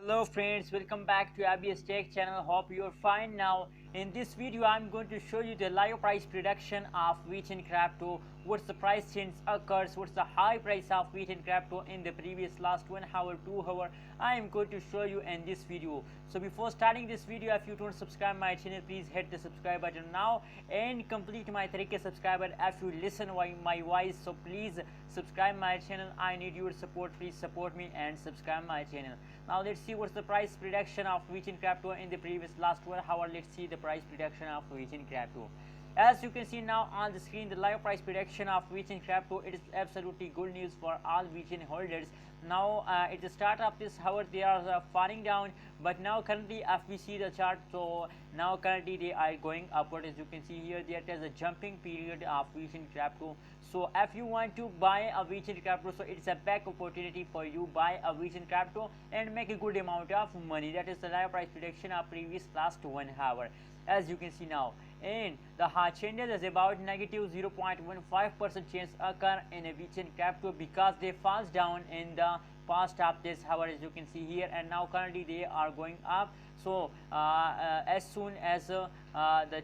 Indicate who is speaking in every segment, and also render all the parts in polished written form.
Speaker 1: Hello friends, welcome back to ABS Tech channel. Hope you're fine now. In this video I'm going to show you the live price prediction of Vechain crypto. What's the price change occurs, what's the high price of Vechain crypto in the previous last 1 hour, 2 hour. I am going to show you in this video. So before starting this video, if you don't subscribe my channel, please hit the subscribe button now and complete my 3K subscriber if you listen my voice. So please subscribe my channel. I need your support. Please support me and subscribe my channel. Now let's see what's the price prediction of Vechain crypto in the previous last 1 hour. Let's see the price prediction of Vechain crypto. As you can see now on the screen, the live price prediction of Vechain crypto, it is absolutely good news for all Vechain holders. Now at the start of this hour they are falling down, but now currently if we see the chart, so now currently they are going upward. As you can see here, there is a jumping period of Vechain crypto. So if you want to buy a Vechain crypto, so it's a back opportunity for you. Buy a Vechain crypto and make a good amount of money. That is the live price prediction of previous last 1 hour. As you can see now, and the hard changes is about negative 0.15% chance occur in a Vechain crypto because they falls down in the past of this hour, as you can see here, and now currently they are going up. So as soon as the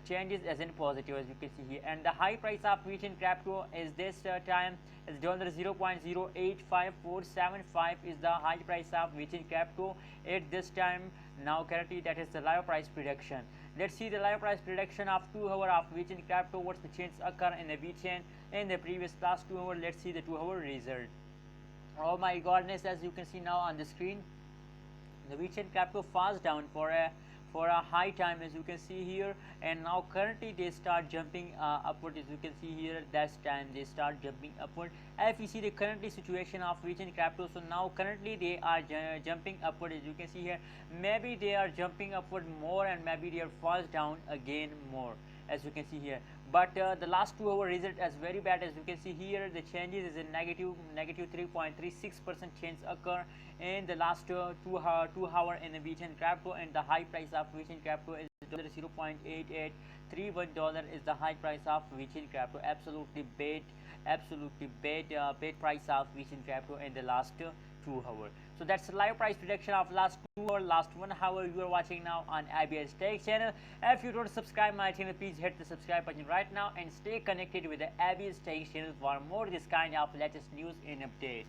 Speaker 1: changes as in positive, as you can see here, and the high price of Vechain crypto is this time is $0.085475 is the high price of Vechain crypto at this time. Now currently that is the live price prediction. Let's see the live price prediction of 2 hour of Vechain crypto. What's the change occur in the Vechain in the previous last 2 hour. Let's see the 2 hour result. Oh my goodness, as you can see now on the screen, the Vechain crypto falls down for a high time, as you can see here, and now currently they start jumping upward. As you can see here, that's time they start jumping upward. If you see the currently situation of Vechain crypto, so now currently they are jumping upward. As you can see here, maybe they are jumping upward more and maybe they are falls down again more, as you can see here. But the last 2 hour result is very bad. As you can see here, the changes is a negative 3.36% change occur in the last 2 hour in the Vechain crypto, and the high price of Vechain crypto is $0.8831 is the high price of Vechain crypto. Absolutely bad price of Vechain crypto in the last 2 hours. So that's the live price prediction of last 2 hours, last 1 hour. You are watching now on ABS Tech channel. If you don't subscribe my channel, please hit the subscribe button right now and stay connected with the ABS Tech channel for more this kind of latest news and update.